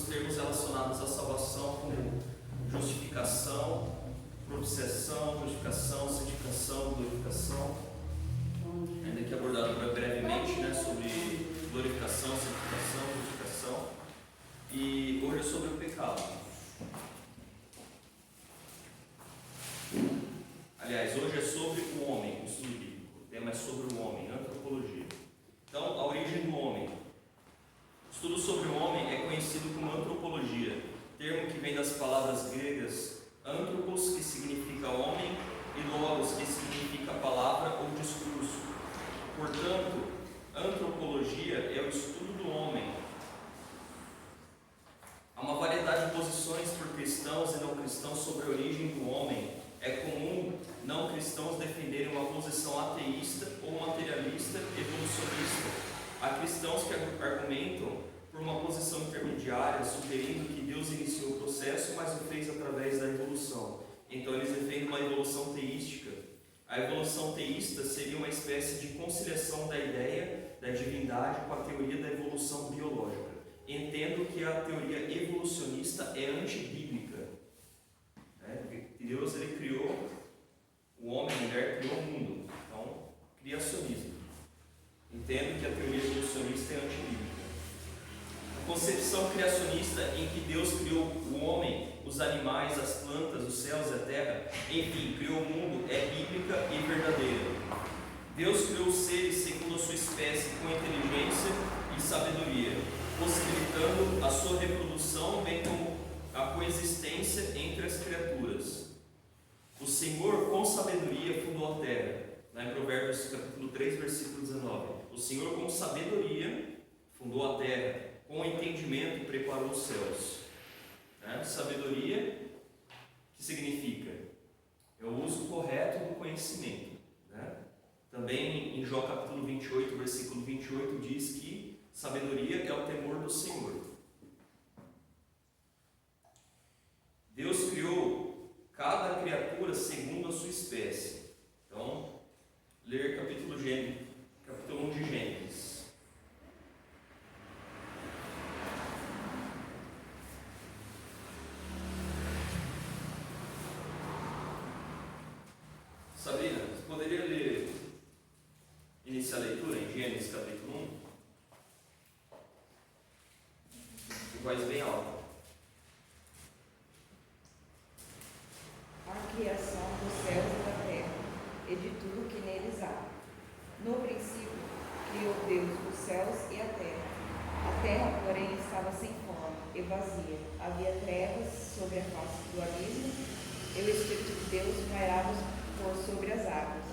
termos relacionados à salvação, como justificação, propiciação, justificação, santificação, glorificação. Ainda que abordado brevemente, né, sobre glorificação, santificação, justificação. E hoje é sobre o pecado. Aliás, hoje é sobre o homem, o estudo bíblico. O tema é sobre o homem, antropologia. Então, a origem do homem. O estudo sobre o homem é conhecido como antropologia, termo que vem das palavras gregas anthropos, que significa homem, e logos, que significa palavra ou discurso. Portanto, antropologia é o estudo do homem. Há uma variedade de posições por cristãos e não cristãos sobre a origem do homem. É comum não cristãos defenderem uma posição ateísta ou materialista evolucionista. Há cristãos que argumentam por uma posição intermediária, sugerindo que Deus iniciou o processo, mas o fez através da evolução. Então eles defendem uma evolução teística. A evolução teísta seria uma espécie de conciliação da ideia da divindade com a teoria da evolução biológica. Entendo que a teoria evolucionista é antibíblica. Deus ele criou o homem, a mulher, criou o mundo. Então, criacionismo. Entendo que a teoria evolucionista é antibíblica. A concepção criacionista em que Deus criou o homem, os animais, as plantas, os céus e a terra, enfim, criou o mundo, é bíblica e verdadeira. Deus criou os seres segundo a sua espécie, com inteligência e sabedoria, possibilitando a sua reprodução, bem como a coexistência entre as criaturas. O Senhor, com sabedoria, fundou a terra. Em Provérbios capítulo 3, versículo 19. O Senhor, com sabedoria, fundou a terra. Com entendimento, preparou os céus. Sabedoria, que significa? É o uso correto do conhecimento. Também em Jó capítulo 28, versículo 28, diz que sabedoria é o temor do Senhor. Deus criou cada criatura segundo a sua espécie. Então, ler capítulo 1 de Gênesis. Sabrina, você poderia ler, iniciar a leitura em Gênesis capítulo 1? De voz bem alta. A criação dos céus e da terra, e de tudo que neles há. No princípio, criou Deus os céus e a terra. A terra, porém, estava sem forma e vazia. Havia trevas sobre a face do abismo, e o Espírito de Deus pairava por sobre as águas.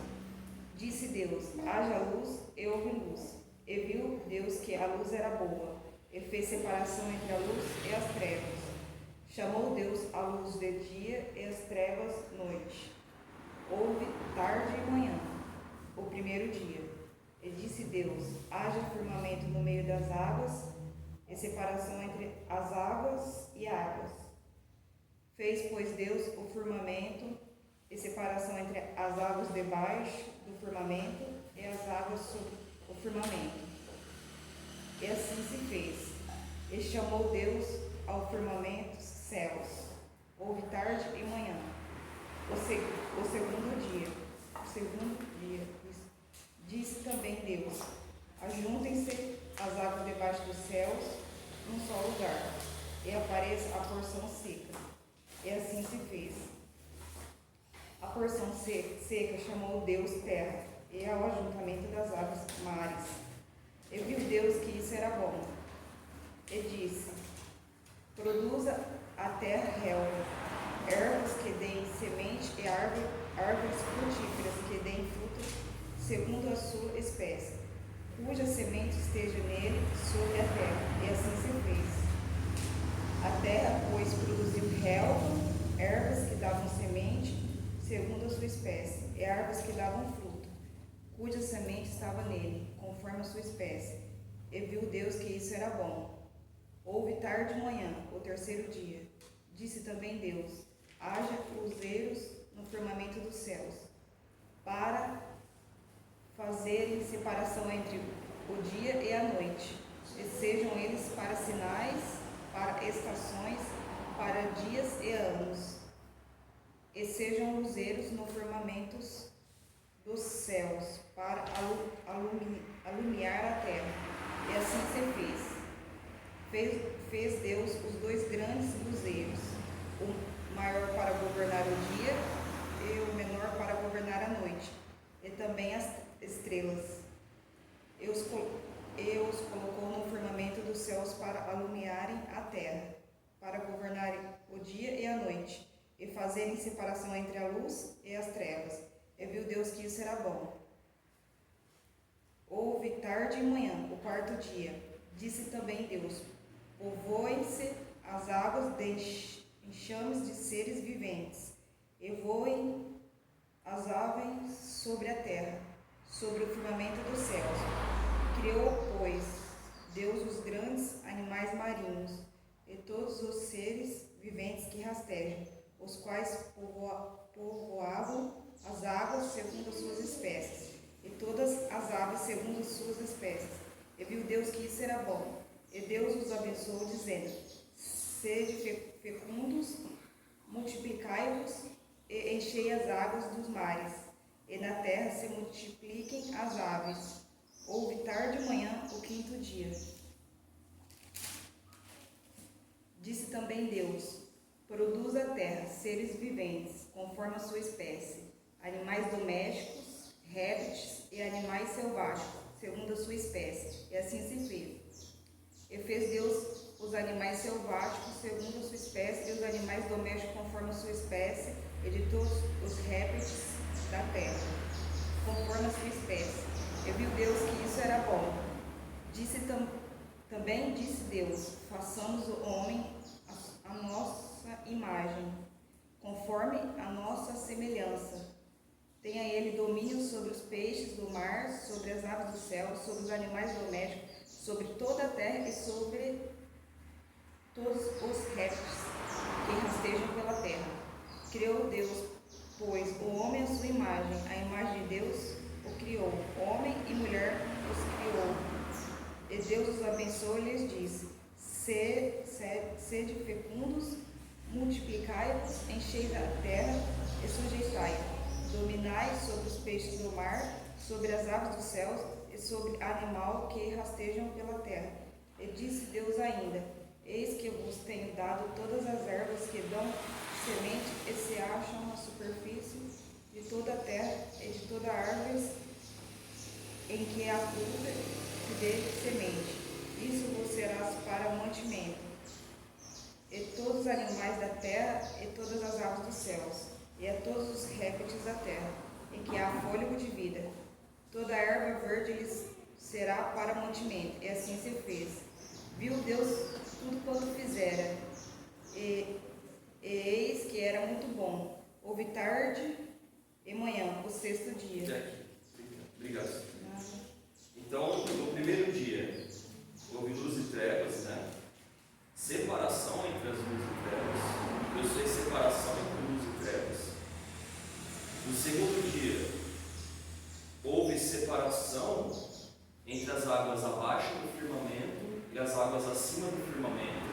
Disse Deus: haja luz, e houve luz. E viu Deus que a luz era boa, e fez separação entre a luz e as trevas. Chamou Deus a luz de dia e as trevas noite. Houve tarde e manhã, o primeiro dia. E disse Deus: haja firmamento no meio das águas, e separação entre as águas e águas. Fez, pois, Deus o firmamento, e separação entre as águas debaixo do firmamento e as águas sobre o firmamento. E assim se fez. E chamou Deus ao firmamento céus. Houve tarde e manhã, o segundo dia. Disse também Deus: ajuntem-se as águas debaixo dos céus num só lugar, e apareça a porção seca. E assim se fez. A porção seca chamou Deus terra, e ao ajuntamento das águas mares. E viu Deus que isso era bom. E disse: produza a terra relva, ervas que deem semente e árvores frutíferas que deem fruto segundo a sua espécie, cuja semente esteja nele sobre a terra. E assim se fez. A terra, pois, produziu relva, ervas que davam semente segundo a sua espécie, e árvores que davam fruto, cuja semente estava nele, conforme a sua espécie. E viu Deus que isso era bom. Houve tarde e manhã, o terceiro dia. Disse também Deus: haja luzeiros no firmamento dos céus, para fazerem separação entre o dia e a noite, e sejam eles para sinais para estações, para dias e anos, e sejam luzeiros no firmamento dos céus, para alumiar a terra. E assim se fez Deus os dois grandes luzeiros, o maior para governar o dia e o menor para governar a noite, e também as estrelas. E os colocou no firmamento dos céus para alumiarem a terra, para governarem o dia e a noite, e fazerem separação entre a luz e as trevas. E viu Deus que isso era bom. Houve tarde e manhã, o quarto dia. Disse também Deus: povoem-se as águas de enxames de seres viventes, e voem as aves sobre a terra, sobre o firmamento dos céus. Criou, pois, Deus os grandes animais marinhos e todos os seres viventes que rastejam, os quais povoavam as águas segundo as suas espécies, e todas as aves segundo as suas espécies. E viu Deus que isso era bom. E Deus os abençoou, dizendo: sede fecundos, multiplicai-vos e enchei as águas dos mares, e na terra se multipliquem as aves. Houve tarde e manhã, o quinto dia. Disse também Deus: produz a terra seres viventes, conforme a sua espécie, animais domésticos, répteis e animais selváticos, segundo a sua espécie. E assim se fez. E fez Deus os animais selváticos segundo a sua espécie, e os animais domésticos conforme a sua espécie, e de todos os répteis da terra, conforme a sua espécie. E viu Deus que isso era bom. Também disse Deus: façamos o homem a nossa imagem, conforme a nossa semelhança. Tenha ele domínio sobre os peixes do mar, sobre as aves do céu, sobre os animais domésticos, sobre toda a terra e sobre todos os répteis que rastejam pela terra. Criou Deus, pois, o homem à sua imagem, a imagem de Deus o criou, homem e mulher os criou. E Deus os abençoou e lhes disse: sede fecundos, multiplicai-vos, enchei a terra e sujeitai-a. Dominai sobre os peixes do mar, sobre as aves dos céus e sobre animal que rastejam pela terra. E disse Deus ainda: eis que eu vos tenho dado todas as ervas que dão semente e se acham na superfície de toda a terra, e de toda a árvore em que há fruta que dê semente. Isso vos será para mantimento. E todos os animais da terra, e todas as aves dos céus, e a todos os répteis da terra, em que há fôlego de vida. Toda a erva verde lhes será para mantimento. E assim se fez. Viu Deus tudo quanto fizera, e eis que era muito bom. Houve tarde e manhã, o sexto dia. Obrigado. Então, no primeiro dia, houve luz e trevas, né? Separação entre as luzes e trevas. Deus fez separação entre luz e trevas. No segundo dia, houve separação entre as águas abaixo do firmamento e as águas acima do firmamento.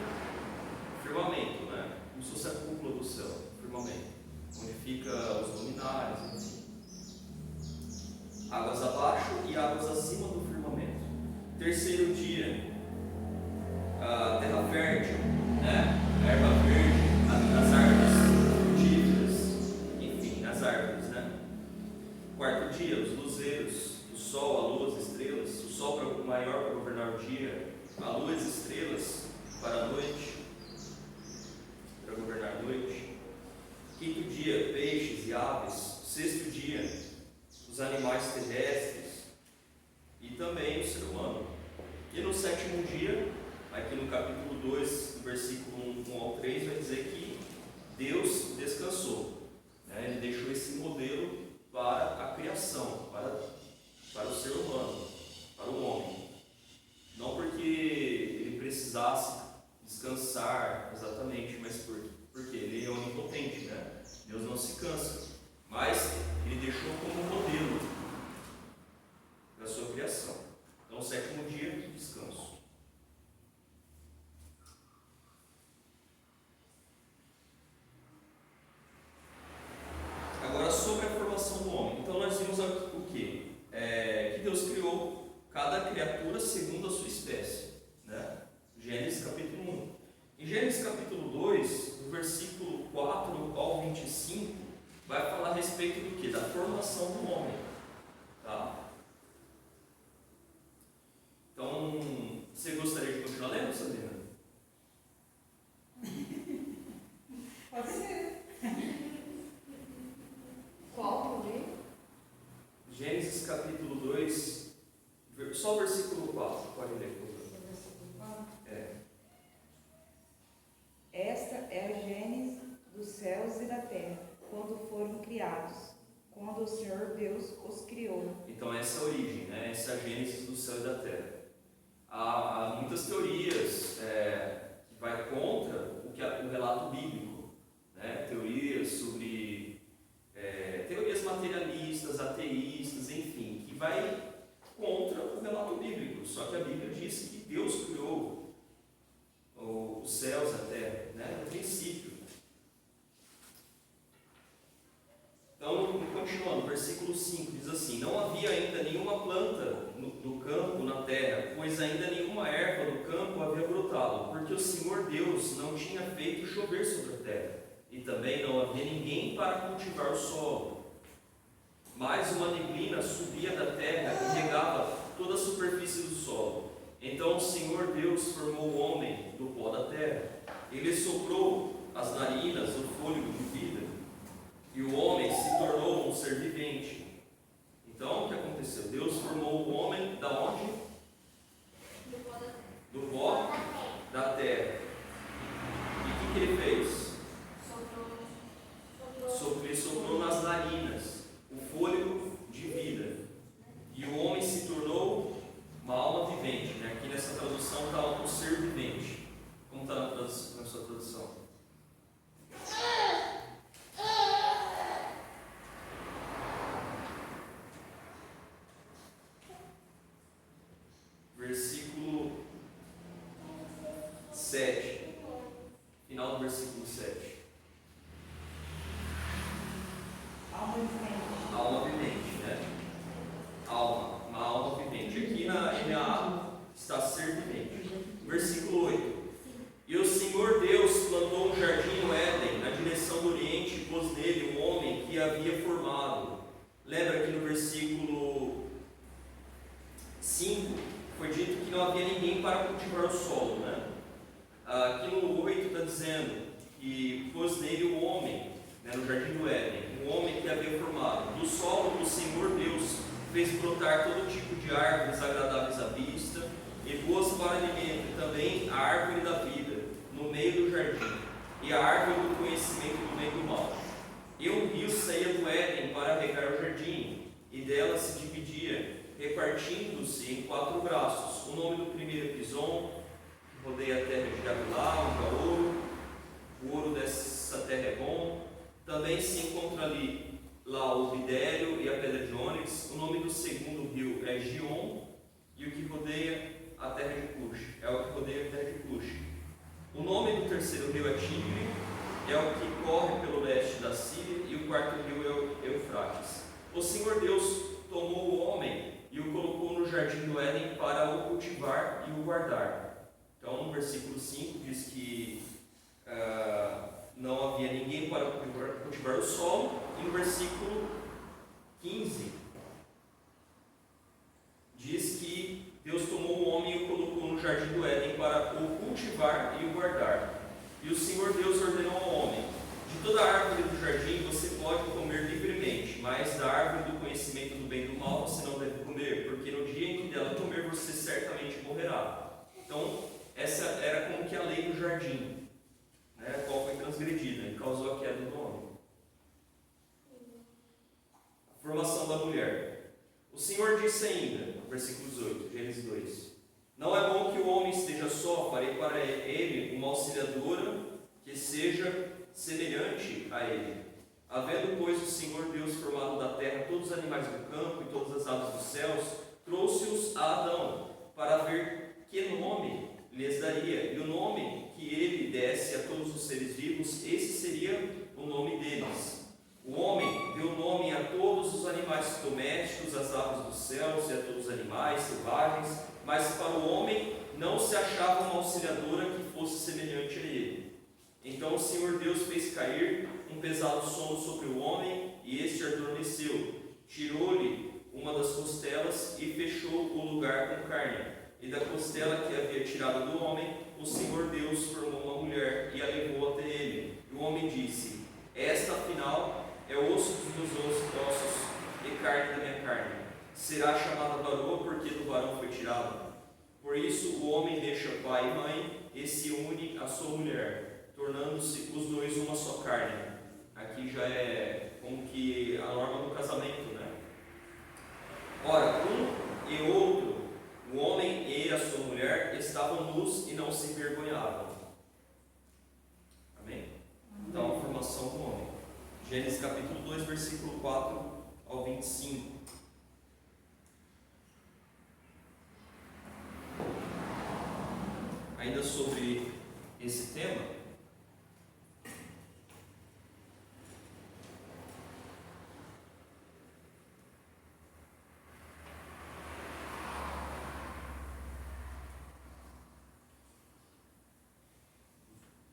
Firmamento, né? Como se fosse a cúpula do céu, firmamento, onde fica os luminares, enfim. Águas abaixo e águas acima do firmamento. Terceiro dia, a terra fértil, né? A erva verde, as árvores frutíferas, enfim, as árvores, né? Quarto dia, os luzeiros, o sol, a lua, as estrelas, o sol para o maior para governar o dia, a lua e as estrelas para a noite, para governar a noite. Quinto dia, peixes e aves. Sexto dia, os animais terrestres e também o ser humano. E no sétimo dia, aqui no capítulo 2, do versículo 1 ao 3, vai dizer que Deus descansou, né? Ele deixou esse modelo para a criação, para o ser humano, para o homem. Não porque ele precisasse descansar exatamente, mas porque ele é onipotente, né? Deus não se cansa, mas ele deixou como modelo da sua criação. Então, o sétimo dia, descanso. Agora, sobre a formação do homem. Então, nós vimos o quê? Que Deus criou cada criatura segundo a sua espécie. Né? Gênesis capítulo 1. Em Gênesis capítulo 2, do versículo 4 ao 25, vai falar a respeito do quê? Da formação do homem. Tá? Então, você gostaria de continuar lendo, Sabrina? Pode ser. Qual o livro? Gênesis capítulo 2, só o versículo 4, pode ler, por favor. Esta é a gênese dos céus e da terra, quando foram criados, quando o Senhor Deus os criou. Então essa é a origem, né? Essa é a gênese do céu e da terra. Há muitas teorias que vai contra o relato bíblico, né? Teorias sobre teorias materialistas, ateístas, enfim, que vai contra o relato bíblico. Só que a Bíblia diz que Deus criou os céus e a terra, né? No princípio. Então, continuando, versículo 5 diz assim: não havia ainda nenhuma planta no campo, na terra, pois ainda nenhuma erva no campo havia brotado, porque o Senhor Deus não tinha feito chover sobre a terra, e também não havia ninguém para cultivar o solo. Mas uma neblina subia da terra e regava toda a superfície do solo. Então o Senhor Deus formou o homem do pó da terra. Ele soprou as narinas, o fôlego de vida, e o homem se tornou um ser vivente. Então o que aconteceu? Deus formou o homem da onde? Do pó da terra. E o que ele fez? Ele soprou nas narinas o fôlego de vida. E o homem se tornou uma alma vivente, né? Aqui nessa tradução está um ser vivente. Como está na sua tradução? Versículo 7. Final do versículo 7. Alma vivente. Alma vivente, né? Alma, uma alma vivente. Aqui na NAA está ser vivente. Versículo 8. E o Senhor Deus plantou um jardim no Éden, na direção do Oriente, e pôs nele um homem que havia formado. Lembra que no versículo 5 foi dito que não havia ninguém para cultivar o solo, né? Aqui no 8 está dizendo que pôs nele o homem, né, no jardim do Éden, um homem que havia formado. Do solo o Senhor Deus fez brotar todo tipo de árvores agradáveis à vista e boas para alimento, e também a árvore da vida no meio do jardim, e a árvore do conhecimento do bem e do mal. E um rio saía do Éden para regar o jardim, e dela se dividia, repartindo-se em 4 braços. O nome do primeiro é Pison, que rodeia a terra de Gabilá, onde há ouro. O ouro dessa terra é bom. Também se encontra ali lá o bidélio e a pedra de ônix. O nome do segundo rio é Gion, e o que rodeia a terra de Cush é o que rodeia a terra de Cush. O nome do terceiro rio é Tigre, é o que corre pelo leste da Síria, e o quarto rio é o Eufrates. O Senhor Deus tomou o homem e o colocou no jardim do Éden para o cultivar e o guardar. Então, no versículo 5 diz que não havia ninguém para cultivar o solo, e no versículo 15 diz que Deus tomou o homem e o colocou no jardim do Éden para o cultivar e o guardar. E o Senhor Deus ordenou ao homem: de toda árvore do jardim você pode comer livremente, mas da árvore do conhecimento do bem e do mal você não deve comer, porque no dia em que dela comer você certamente morrerá. Então, essa era como que a lei do jardim, né, a qual foi transgredida e causou a queda do homem. A formação da mulher. O Senhor disse ainda, versículo 18, Gênesis 2: não é bom que o homem esteja só, farei para ele uma auxiliadora que seja semelhante a ele. Havendo, pois, o Senhor Deus formado da terra todos os animais do campo e todas as aves dos céus, trouxe-os a Adão, para ver que nome lhes daria, e o nome que ele desse a todos os seres vivos, esse seria o nome deles. O homem deu animais domésticos, às aves dos céus e a todos os animais selvagens, mas para o homem não se achava uma auxiliadora que fosse semelhante a ele. Então o Senhor Deus fez cair um pesado sono sobre o homem, e este adormeceu. Tirou-lhe uma das costelas e fechou o lugar com carne. E da costela que havia tirado do homem, o Senhor Deus formou uma mulher e a levou até ele. E o homem disse: esta, afinal, é osso dos meus ossos e carne da minha carne. Será chamada varoa, porque do varão foi tirado. Por isso o homem deixa pai e mãe e se une à sua mulher, tornando-se os dois uma só carne. Aqui já é como que a norma do casamento, né? Ora, um e outro, o homem e a sua mulher, estavam nus e não se envergonhavam. Amém? Então, a formação do homem. Gênesis capítulo 2, versículo 4 ao 25. Ainda sobre esse tema,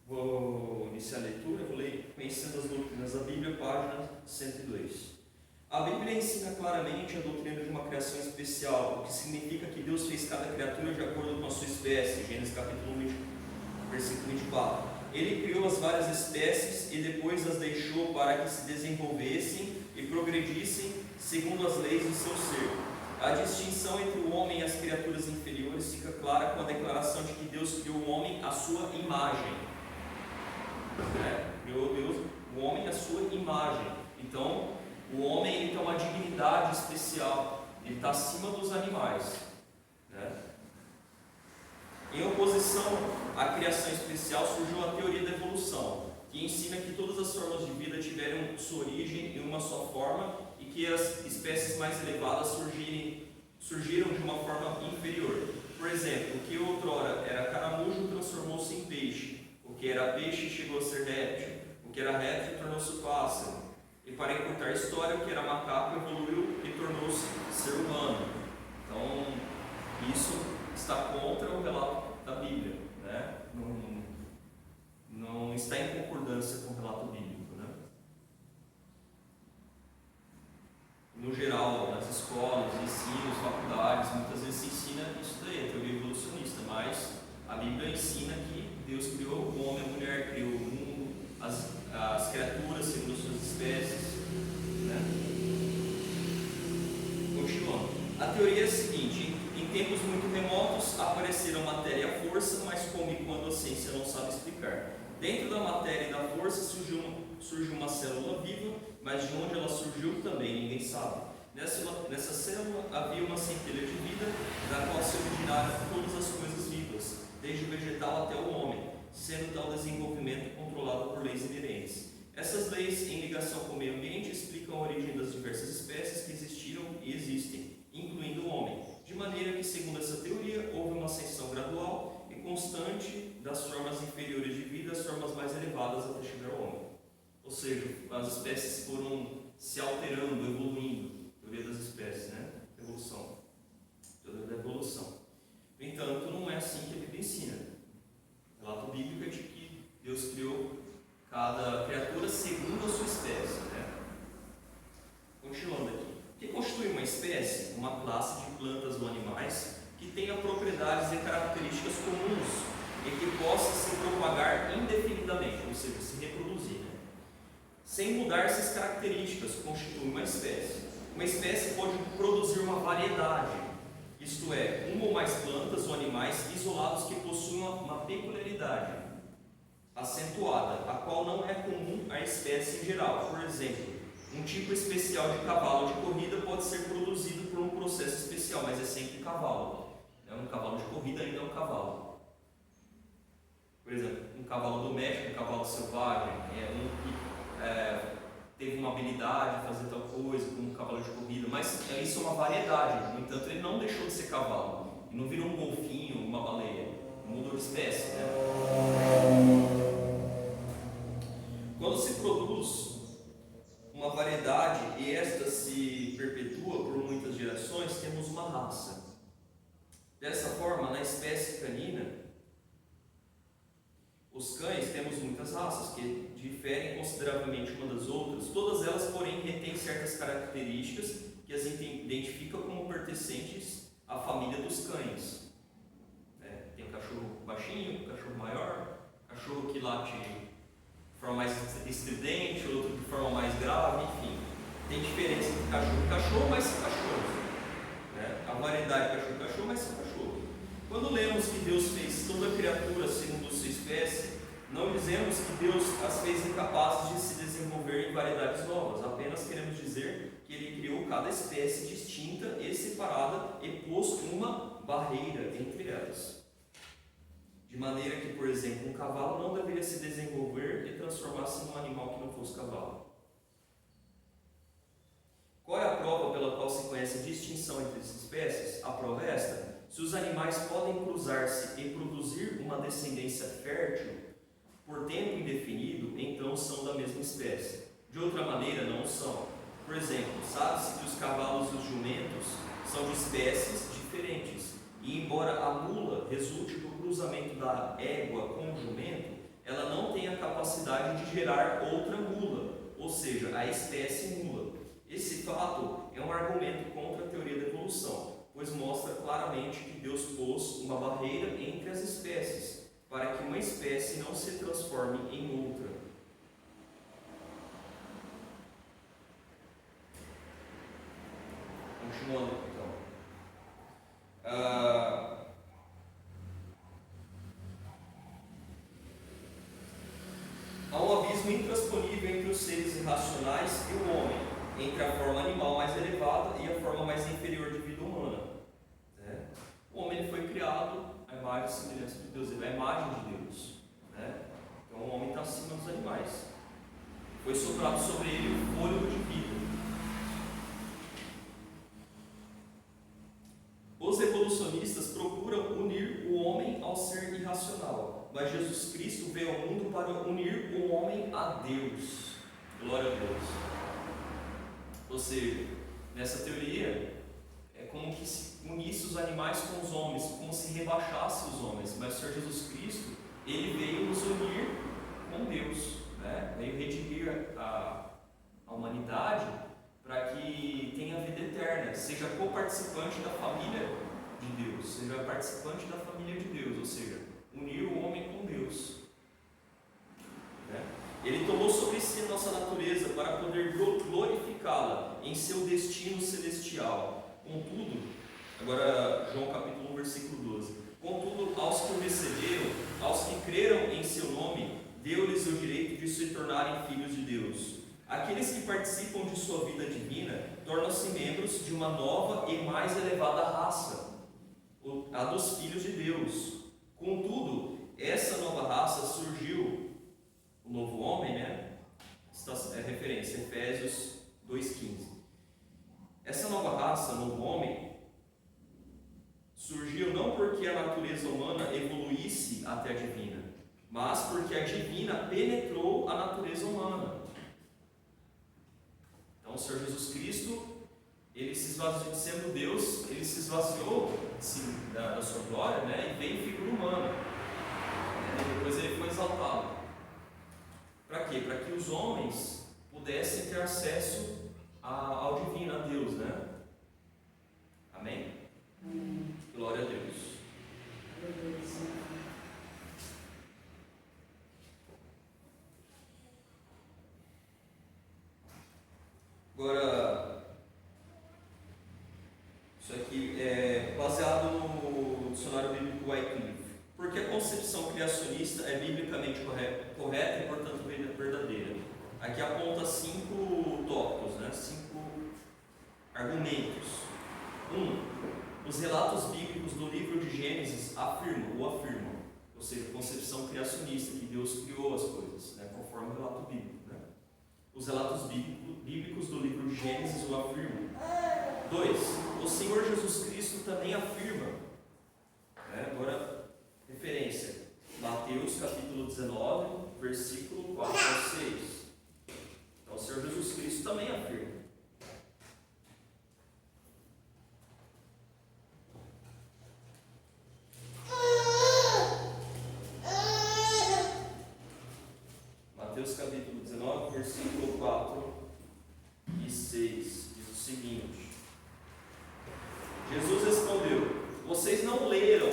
vou iniciar a leitura, vou ler Conhecendo as Doutrinas da Bíblia, página 102. A Bíblia ensina claramente a doutrina de uma criação especial, o que significa que Deus fez cada criatura de acordo com a sua espécie. Gênesis capítulo 20, versículo 24. Ele criou as várias espécies e depois as deixou para que se desenvolvessem e progredissem segundo as leis do seu ser. A distinção entre o homem e as criaturas inferiores fica clara com a declaração de que Deus criou o homem à sua imagem. Criou Deus o homem à sua imagem. Então, o homem ele tem uma dignidade especial, ele está acima dos animais, né? Em oposição à criação especial surgiu a teoria da evolução, que ensina que todas as formas de vida tiveram sua origem em uma só forma e que as espécies mais elevadas surgiram de uma forma inferior. Por exemplo, o que outrora era caramujo transformou-se em peixe, o que era peixe chegou a ser réptil, o que era réptil tornou-se pássaro. E para encurtar a história, o que era macaco evoluiu e tornou-se ser humano. Então, isso está contra o relato da Bíblia, né? Não está em concordância com o relato bíblico, né? No geral, nas escolas, ensinos, faculdades, muitas vezes se ensina isso daí, a teoria evolucionista, mas a Bíblia ensina que Deus criou o homem, a mulher, criou o mundo, as criaturas segundo suas espécies, né? Continuando. A teoria é a seguinte: em tempos muito remotos apareceram matéria e a força, mas como e quando a ciência não sabe explicar. Dentro da matéria e da força surgiu uma célula viva, mas de onde ela surgiu também ninguém sabe. Nessa célula havia uma centelha de vida, da qual se originaram todas as coisas vivas, desde o vegetal até o homem, sendo tal desenvolvimento controlado por leis inerentes. Essas leis, em ligação com o meio ambiente, explicam a origem das diversas espécies que existiram e existem, incluindo o homem, de maneira que, segundo essa teoria, houve uma ascensão gradual e constante das formas inferiores de vida às formas mais elevadas até chegar ao homem. Ou seja, as espécies foram se alterando, evoluindo. Teoria das espécies, né? Evolução. Teoria da evolução. No entanto, não é assim que a Bíblia ensina. O relato bíblico é de que Deus criou cada criatura segundo a sua espécie, né? Continuando aqui. O que constitui uma espécie? Uma classe de plantas ou animais que tenha propriedades e características comuns e que possa se propagar indefinidamente, ou seja, se reproduzir, né? Sem mudar essas características, constitui uma espécie. Uma espécie pode produzir uma variedade, isto é, uma ou mais plantas ou animais isolados que possuem uma peculiaridade acentuada, a qual não é comum à espécie em geral. Por exemplo, um tipo especial de cavalo de corrida pode ser produzido por um processo especial, mas é sempre cavalo. Um cavalo de corrida ainda é um cavalo. Por exemplo, um cavalo doméstico, um cavalo selvagem, um que teve uma habilidade de fazer tal coisa, como um cavalo de corrida, mas isso é uma variedade. No entanto, ele não deixou de ser cavalo, e não virou um golfinho, uma baleia, mudou de espécie, né? Quando se produz uma variedade e esta se nós temos uma raça. Dessa forma, na espécie canina, os cães, temos muitas raças que diferem consideravelmente uma das outras, todas elas, porém, retêm certas características que as identificam como pertencentes à família dos cães. Tem um cachorro baixinho, um cachorro maior, cachorro que late de forma mais estridente, outro de forma mais grave, enfim. Tem diferença entre cachorro e cachorro, mas são cachorros. A variedade de cachorro e cachorro, mas são cachorros. Quando lemos que Deus fez toda criatura segundo sua espécie, não dizemos que Deus as fez incapazes de se desenvolver em variedades novas, apenas queremos dizer que Ele criou cada espécie distinta e separada e pôs uma barreira entre elas. De maneira que, por exemplo, um cavalo não deveria se desenvolver e transformar-se num animal que não fosse cavalo. Qual é a prova pela qual se conhece a distinção entre as espécies? A prova é esta: se os animais podem cruzar-se e produzir uma descendência fértil por tempo indefinido, então são da mesma espécie. De outra maneira, não são. Por exemplo, sabe-se que os cavalos e os jumentos são de espécies diferentes, e embora a mula resulte do cruzamento da égua com o jumento, ela não tem a capacidade de gerar outra mula, ou seja, a espécie mula. Esse fato é um argumento contra a teoria da evolução, pois mostra claramente que Deus pôs uma barreira entre as espécies, para que uma espécie não se transforme em outra. Continuando então. Há um abismo intransponível entre os seres irracionais e o homem, entre a forma animal mais elevada e a forma mais inferior de vida humana. O homem foi criado à imagem e semelhança de Deus, ele é a imagem de Deus. Então o homem está acima dos animais. Foi soprado sobre ele o fôlego de vida. Os evolucionistas procuram unir o homem ao ser irracional, mas Jesus Cristo veio ao mundo para unir o homem a Deus. Glória a Deus. Ou seja, nessa teoria, é como que se unisse os animais com os homens, como se rebaixasse os homens. Mas o Senhor Jesus Cristo, Ele veio nos unir com Deus, veio redimir a humanidade para que tenha vida eterna, seja coparticipante da família de Deus, seja participante da família de Deus, ou seja, unir o homem com Deus. Ele tomou sobre si a nossa natureza para poder glorificá-la em seu destino celestial. Contudo, agora João capítulo 1, versículo 12. Contudo, aos que o receberam, aos que creram em seu nome, deu-lhes o direito de se tornarem filhos de Deus. Aqueles que participam de sua vida divina tornam-se membros de uma nova e mais elevada raça, a dos filhos de Deus. Contudo, essa nova raça surgiu, o novo homem, esta é referência, Efésios 2,15. Essa nova raça, novo homem, surgiu não porque a natureza humana evoluísse até a divina, mas porque a divina penetrou a natureza humana. Então, o Senhor Jesus Cristo, Ele se esvaziou, sendo Deus, Ele se esvaziou da sua glória, e veio em figura humana. E depois Ele foi exaltado. Para quê? Para que os homens pudessem ter acesso ao divino, a Deus, Amém? Glória a Deus. Agora, isso aqui é baseado no dicionário bíblico Wycliffe. Porque a concepção criacionista é biblicamente correta e, portanto, verdadeira. Aqui aponta 5 tópicos, 5 argumentos. 1. Os relatos bíblicos do livro de Gênesis afirmam, ou seja, a concepção criacionista, que Deus criou as coisas, conforme o relato bíblico. Os relatos bíblicos do livro de Gênesis o afirmam. 2. O Senhor Jesus Cristo também afirma. Agora, referência, Mateus capítulo 19, versículo 4 a 6. Então, o Senhor Jesus Cristo também afirma. seguinte. Jesus respondeu: vocês não leram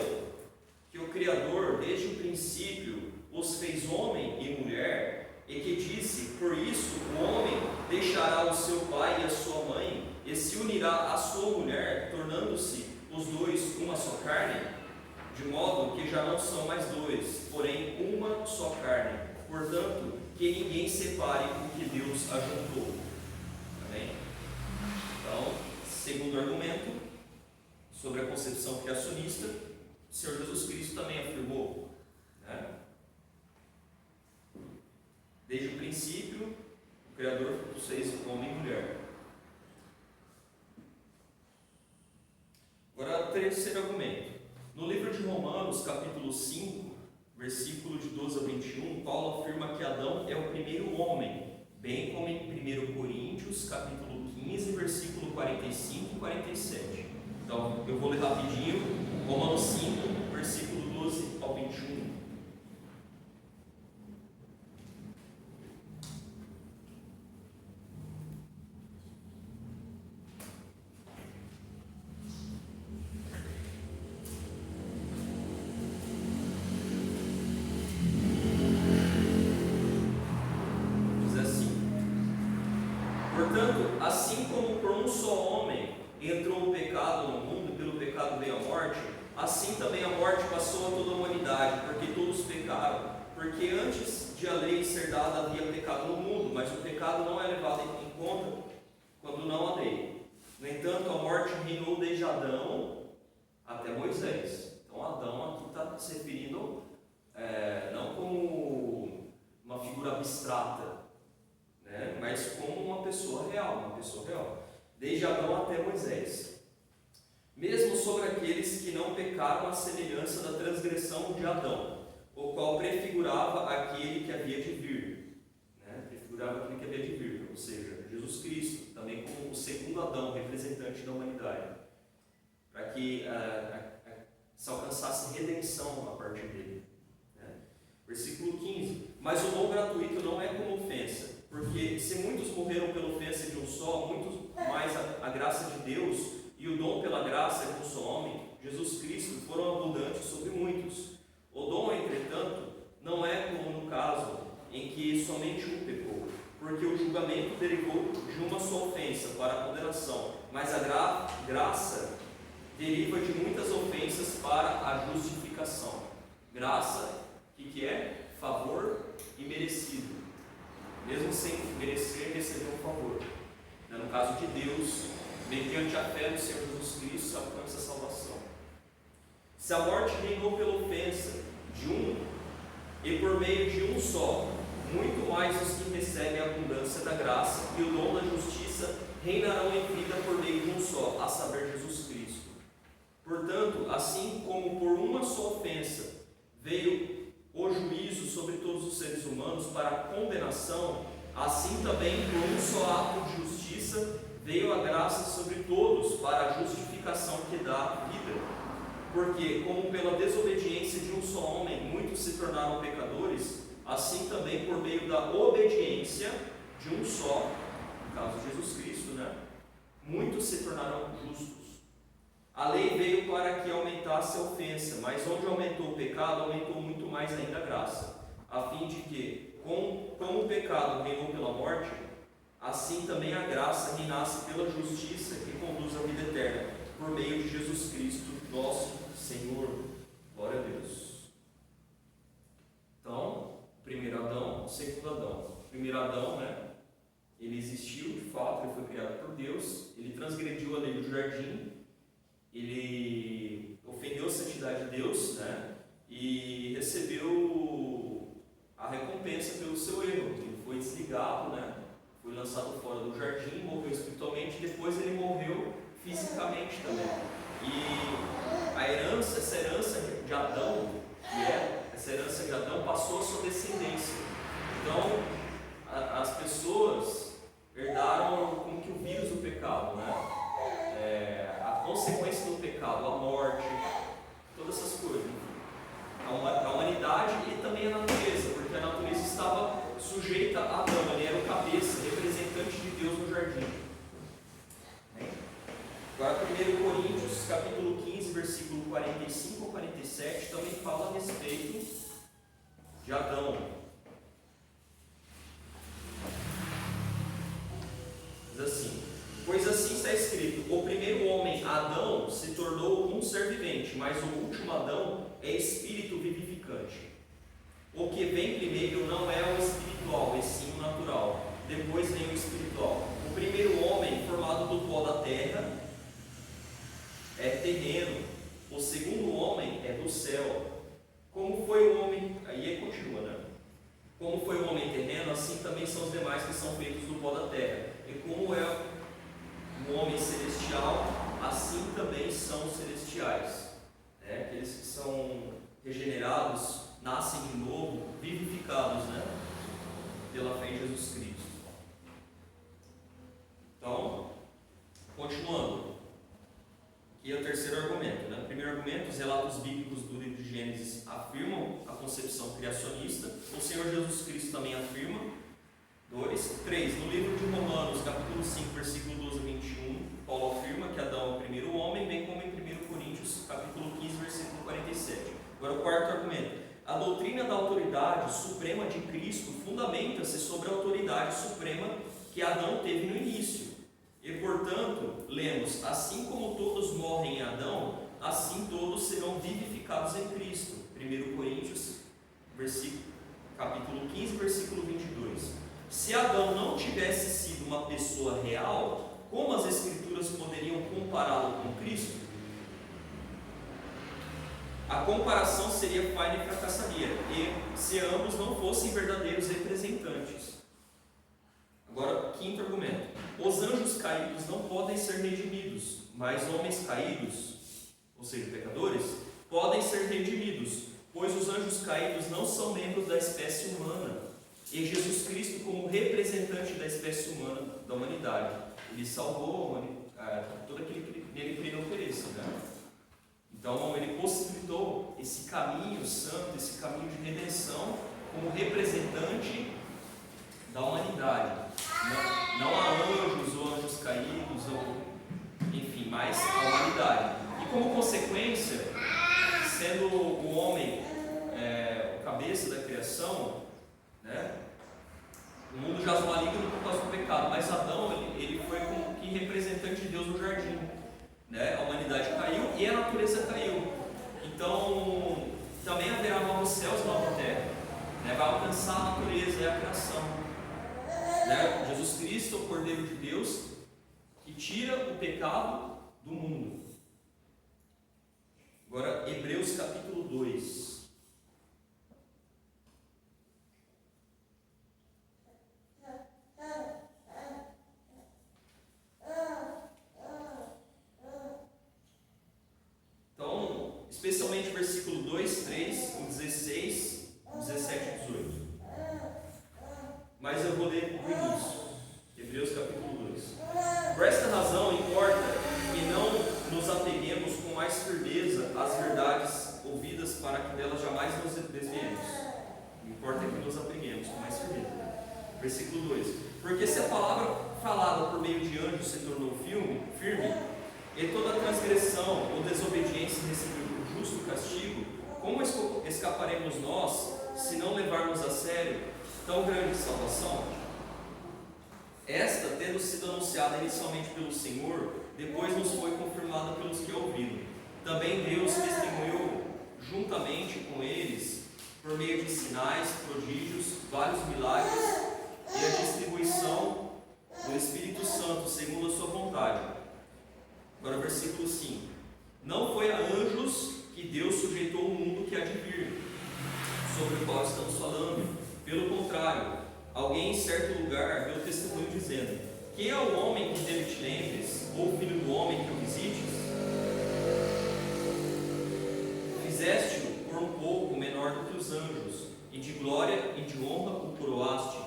que o Criador, desde o princípio, os fez homem e mulher, e que disse: por isso o homem deixará o seu pai e a sua mãe, e se unirá à sua mulher, tornando-se os dois uma só carne? De modo que já não são mais dois, porém uma só carne. Portanto, que ninguém separe o que Deus ajuntou. Amém? Então, segundo argumento, sobre a concepção criacionista, o Senhor Jesus Cristo também afirmou, né? Desde o princípio, o Criador fez homem e mulher. Agora, terceiro argumento. No livro de Romanos, capítulo 5, versículo de 12 a 21, Paulo afirma que Adão é o primeiro homem, bem como em 1 Coríntios, capítulo 15, versículo 45 e 47. Então, eu vou ler rapidinho, Romanos 5, versículo 12 ao 21. Portanto, assim como por um só homem entrou o pecado no mundo, e pelo pecado veio a morte, assim também a morte passou a toda a humanidade, porque todos pecaram. Porque antes de a lei ser dada havia pecado no mundo, mas o pecado não é levado em conta quando não há lei. No entanto, a morte reinou desde Adão até Moisés. Então Adão aqui está se referindo não como uma figura abstrata, né, mas como uma pessoa real, desde Adão até Moisés. Mesmo sobre aqueles que não pecaram à semelhança da transgressão de Adão, o qual prefigurava aquele que havia de vir, né, ou seja, Jesus Cristo, também como o segundo Adão, representante da humanidade, para que se alcançasse redenção a partir dele. Versículo 15: mas o dom gratuito não é como ofensa, porque se muitos morreram pela ofensa de um só, muitos mais a graça de Deus e o dom pela graça de um só homem, Jesus Cristo, foram abundantes sobre muitos. O dom, entretanto, não é como no caso em que somente um pecou, porque o julgamento derivou de uma só ofensa para a condenação, mas a graça deriva de muitas ofensas para a justificação. Graça, o que é? Favor imerecido. Mesmo sem merecer, receber um favor. No caso de Deus, mediante a fé no Senhor Jesus Cristo, alcança a salvação. Se a morte reinou pela ofensa de um, e por meio de um só, muito mais os que recebem a abundância da graça e o dom da justiça reinarão em vida por meio de um só, a saber, Jesus Cristo. Portanto, assim como por uma só ofensa veio o juízo sobre todos os seres humanos para a condenação, assim também por um só ato de justiça veio a graça sobre todos para a justificação que dá vida. Porque, como pela desobediência de um só homem muitos se tornaram pecadores, assim também por meio da obediência de um só, no caso de Jesus Cristo, muitos se tornaram justos. A lei veio para que aumentasse a ofensa, mas onde aumentou o pecado, aumentou muito mais ainda a graça, a fim de que, como o pecado reinou pela morte, assim também a graça reinasse pela justiça que conduz à vida eterna, por meio de Jesus Cristo, nosso Senhor. Glória a Deus. Então, primeiro Adão, segundo Adão. O primeiro Adão, ele existiu de fato, ele foi criado por Deus, ele transgrediu a lei do jardim, ele ofendeu a santidade de Deus, e recebeu a recompensa pelo seu erro. Ele foi desligado, foi lançado fora do jardim, morreu espiritualmente, depois ele morreu fisicamente também. E a herança, essa herança de Adão, essa herança de Adão passou à sua descendência. Então, as pessoas herdaram como que o vírus do pecado, a consequência do pecado, a morte, todas essas coisas. A humanidade e também a natureza, porque a natureza estava sujeita a Adão, ele era o cabeça, representante de Deus no jardim. versículo 45 ou 47, também fala a respeito de Adão. Diz assim: pois assim está escrito, o primeiro homem, Adão, se tornou um ser vivente, mas o último Adão é espírito vivificante. O que vem primeiro não é o espiritual, e sim o natural. Depois vem o espiritual. O primeiro homem, formado do pó da terra, é terreno. O segundo homem é do céu. Como foi o homem... Aí continua, né? Como foi o homem terreno, assim também são os demais que são feitos do pó da terra. E como é o homem celestial, assim também são os celestiais. Aqueles que são regenerados, nascem de novo, vivificados, né? Pela fé em Jesus Cristo. Então, continuando. Aqui é o terceiro argumento, né? O primeiro argumento, os relatos bíblicos do livro de Gênesis afirmam a concepção criacionista. O Senhor Jesus Cristo também afirma. 2. 3. No livro de Romanos, capítulo 5, versículo 12 a 21, Paulo afirma que Adão é o primeiro homem, bem como em 1 Coríntios, capítulo 15, versículo 47. Agora o quarto argumento. A doutrina da autoridade suprema de Cristo fundamenta-se sobre a autoridade suprema que Adão teve no início. E, portanto, lemos, assim como todos morrem em Adão, assim todos serão vivificados em Cristo. 1 Coríntios, capítulo 15, versículo 22. Se Adão não tivesse sido uma pessoa real, como as Escrituras poderiam compará-lo com Cristo? A comparação seria falha e fracassaria, e se ambos não fossem verdadeiros representantes. Agora, quinto argumento. Os anjos caídos não podem ser redimidos, mas homens caídos, ou seja, pecadores, podem ser redimidos, pois os anjos caídos não são membros da espécie humana, e Jesus Cristo, como representante da espécie humana, da humanidade, ele salvou todo aquele que nele crê não pereça, né? Então, ele possibilitou esse caminho santo, esse caminho de redenção, como representante da humanidade. Não há anjos ou anjos caídos, enfim, mas a humanidade. E como consequência, sendo o homem o cabeça da criação, né, o mundo jaz maligno por causa do pecado, mas Adão ele foi como que representante de Deus no jardim. Né? A humanidade caiu e a natureza caiu. Então, também haverá novos céus e nova terra. Né? Vai alcançar a natureza e a criação. Né? Jesus Cristo, o Cordeiro de Deus, que tira o pecado do mundo. Agora, Hebreus capítulo 2. Especialmente versículo 2, 3, 16, 17 e 18. Mas eu vou ler o início. Hebreus capítulo 2. Por esta razão importa que não nos apeguemos com mais firmeza às verdades ouvidas, para que delas jamais nos desviemos. Importa que nos apeguemos com mais firmeza. Versículo 2. Porque se a palavra falada por meio de anjos se tornou firme, e toda transgressão ou desobediência recebeu justo castigo, como escaparemos nós, se não levarmos a sério tão grande salvação? Esta, tendo sido anunciada inicialmente pelo Senhor, depois nos foi confirmada pelos que ouviram. Também Deus testemunhou juntamente com eles, por meio de sinais, prodígios, vários milagres e a distribuição do Espírito Santo, segundo a sua vontade. Agora, versículo 5. Não foi a anjos que Deus sujeitou o mundo que há de vir, sobre o qual estamos falando. Pelo contrário, alguém em certo lugar deu testemunho dizendo: quem é o homem que dele te lembres, ou o filho do homem que o visites? Fizeste-o por um pouco menor do que os anjos, e de glória e de honra o coroaste.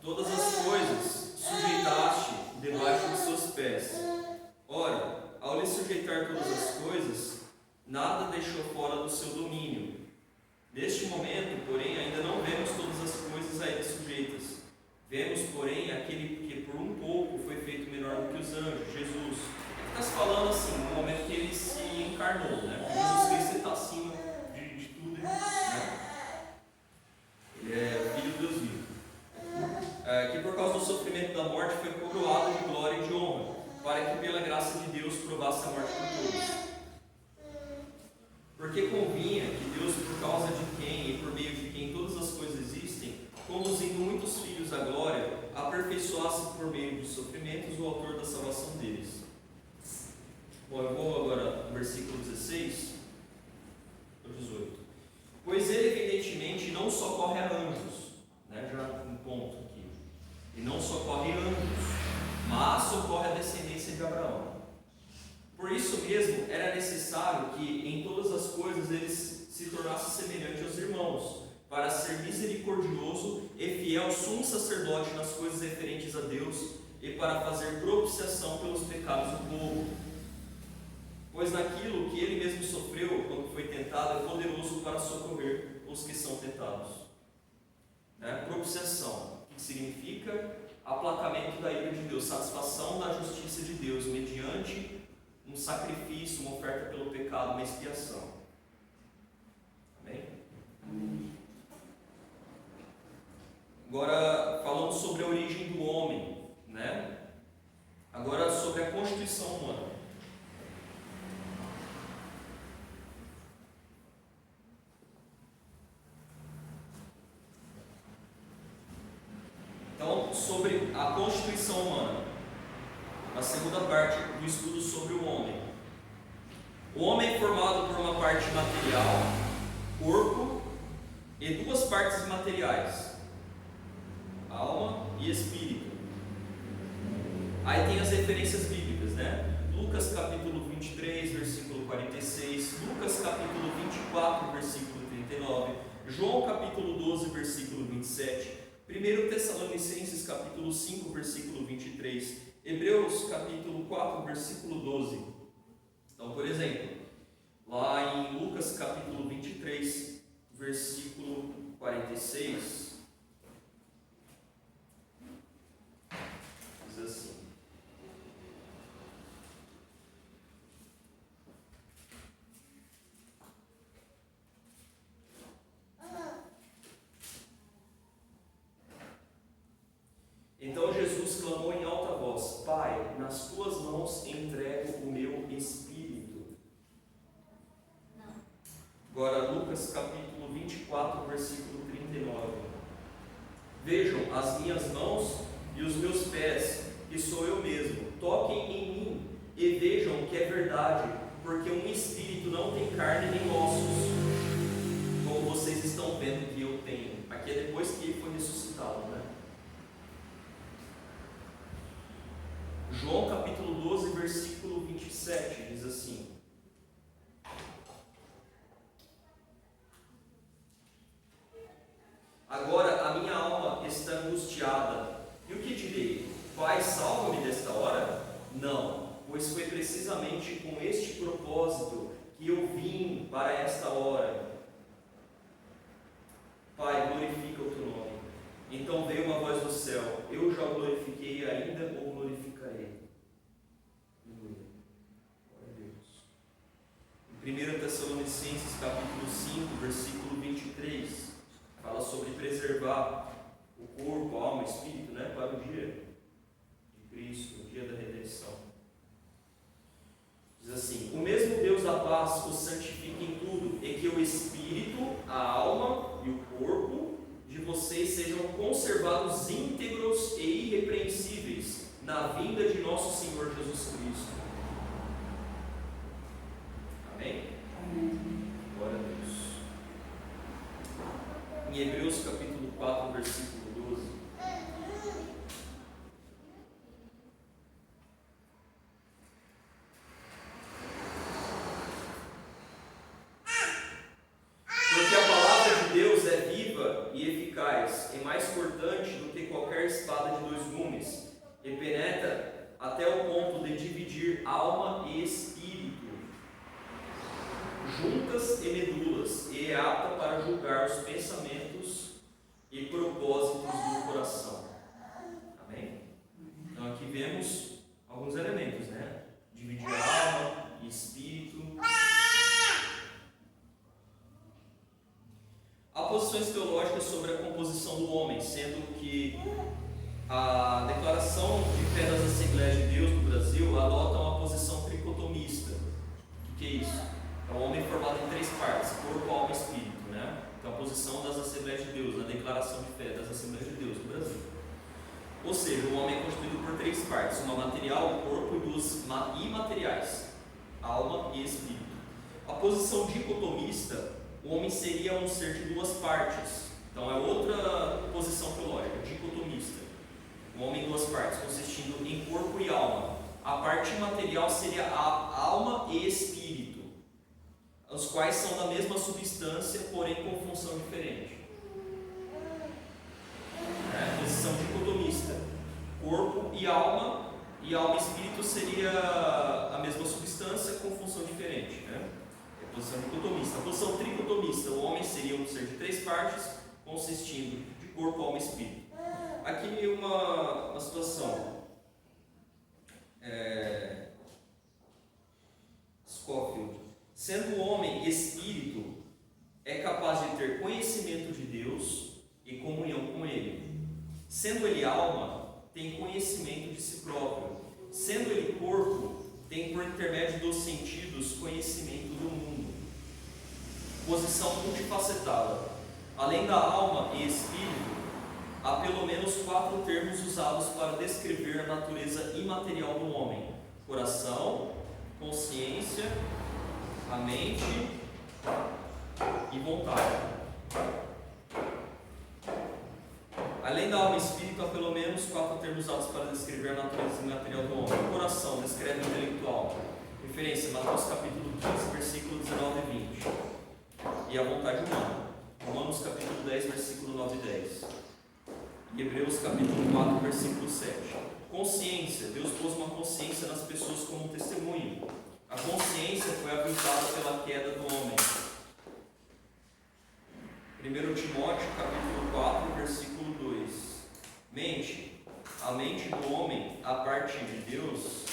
Todas as coisas sujeitaste debaixo de seus pés. Ora, ao lhe sujeitar todas as coisas, nada deixou fora do seu domínio. Neste momento, porém, ainda não vemos todas as coisas a ele sujeitas. Vemos, porém, aquele que por um pouco foi feito menor do que os anjos, Jesus. Ele está se falando assim, coroado de glória e de honra, para que pela graça de Deus provasse a morte por todos. Porque convinha que Deus, por causa de quem e por meio de quem todas as coisas existem, conduzindo muitos filhos à glória, aperfeiçoasse por meio dos sofrimentos o autor da salvação deles. Bom, eu vou agora no versículo 16 ao 18. Pois ele evidentemente não socorre a anjos, né? Já um ponto aqui, e não socorre anjos, mas socorre a descendência de Abraão. Por isso mesmo, era necessário que em todas as coisas ele se tornasse semelhante aos irmãos, para ser misericordioso e fiel sumo sacerdote nas coisas referentes a Deus e para fazer propiciação pelos pecados do povo. Pois naquilo que ele mesmo sofreu quando foi tentado, é poderoso para socorrer os que são tentados. Propiciação, que significa aplacamento da ira de Deus, satisfação da justiça de Deus, mediante um sacrifício, uma oferta pelo pecado, uma expiação. Amém? Agora, falando sobre a origem do homem, né? Agora, sobre a constituição humana. Então, sobre a constituição humana, a segunda parte do estudo sobre o homem. O homem é formado por uma parte material, corpo, e duas partes materiais, alma e espírito. Aí tem as referências bíblicas, né? Lucas capítulo 23, versículo 46, Lucas capítulo 24, versículo 39, João capítulo 12, versículo 27, 1 Tessalonicenses capítulo 5, versículo 23, Hebreus capítulo 4, versículo 12. Então, por exemplo, lá em Lucas capítulo 23, versículo 46, diz assim: Então Jesus clamou em alta voz: Pai, nas tuas mãos entrego o meu espírito. Agora, Lucas capítulo 24, versículo 39. Vejam as minhas mãos e os meus pés, que sou eu mesmo. Toquem em mim e vejam que é verdade, porque um espírito não tem carne nem ossos, como vocês estão vendo que eu tenho. Aqui é depois que ele foi ressuscitado, né? João capítulo 12, versículo 27, diz assim: Agora a minha alma está angustiada, e o que direi? Pai, salva-me desta hora? Não, pois foi precisamente com este propósito que eu vim para esta hora. Pai, glorifica o teu nome. Então veio uma voz do céu: Eu já o glorifiquei, ainda o glorificarei. Glória a Deus. 1 Tessalonicenses capítulo 5, versículo 23, fala sobre preservar o corpo, a alma e o espírito, né, para o dia de Cristo, o dia da redenção. Diz assim: O mesmo Deus da paz os santifique em tudo, e que o espírito, a alma e o corpo de vocês sejam conservados íntegros e irrepreensíveis na vinda de nosso Senhor Jesus Cristo. Amém? Amém. Glória a Deus. Em Hebreus capítulo 4, versículo 12. Porque a palavra de Deus é viva e eficaz, e mais cortante do que qualquer espada de dois gumes, e penetra até o ponto de dividir alma e espírito, juntas e medulas, e é apta para julgar os pensamentos e propósitos do coração. Amém? Então aqui vemos alguns elementos, né? Dividir alma e espírito. Há posições teológicas sobre a composição do homem, sendo que a declaração de fé da seja, o homem é constituído por três partes: uma material, o corpo, e duas imateriais, alma e espírito. A posição dicotomista, o homem seria um ser de duas partes. Então é outra posição teológica, dicotomista. O homem em duas partes, consistindo em corpo e alma. A parte imaterial seria a alma e espírito, os quais são da mesma substância, porém com função diferente. Posição dicotomista, corpo e alma e espírito seria a mesma substância com função diferente, né? É a posição dicotomista. A posição tricotomista, o homem seria um ser de três partes, consistindo de corpo, alma e espírito. Aqui uma situação. Scofield: sendo o homem espírito, é capaz de ter conhecimento de Deus e comunhão com Ele. Sendo ele alma, tem conhecimento de si próprio. Sendo ele corpo, tem por intermédio dos sentidos conhecimento do mundo. Posição multifacetada. Além da alma e espírito, há pelo menos 4 termos usados para descrever a natureza imaterial do homem: coração, consciência, a mente e vontade. Além da alma e espírito, há pelo menos 4 termos usados para descrever a natureza imaterial do homem. O coração descreve o intelectual. Referência: Mateus capítulo 15, versículo 19 e 20. E a vontade humana. Romanos capítulo 10, versículo 9 e 10. E Hebreus capítulo 4, versículo 7. Consciência: Deus pôs uma consciência nas pessoas como um testemunho. A consciência foi aviltada pela queda do homem. 1 Timóteo capítulo 4, versículo 2. Mente: a mente do homem, a partir de Deus,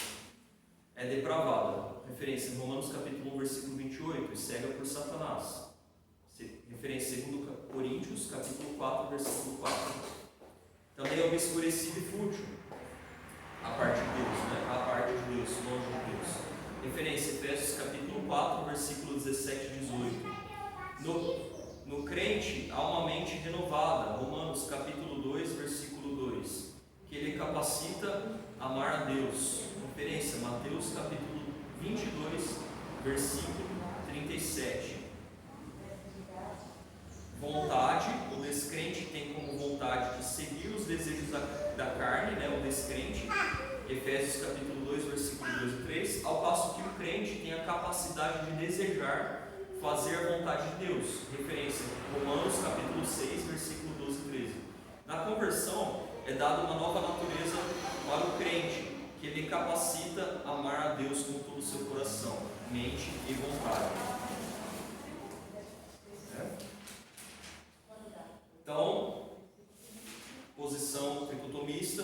é depravada. Referência em Romanos capítulo 1, versículo 28, e cega por Satanás. Referência em 2 Coríntios capítulo 4, versículo 4. Também é obscurecido e fútil a parte de Deus, né? A parte de Deus, longe de Deus. Referência Efésios capítulo 4, versículo 17 e 18. No crente há uma mente renovada, Romanos capítulo 2, versículo 2, que ele capacita a amar a Deus. Referência, Mateus capítulo 22, versículo 37. Vontade: o descrente tem como vontade de seguir os desejos da carne, né? O descrente, Efésios capítulo 2, versículo 2 e 3, ao passo que o crente tem a capacidade de desejar fazer a vontade de Deus. Referência, Romanos capítulo 6, versículo 12 e 13. Na conversão é dada uma nova natureza para o crente, que ele capacita a amar a Deus com todo o seu coração, mente e vontade. Então, posição tricotomista,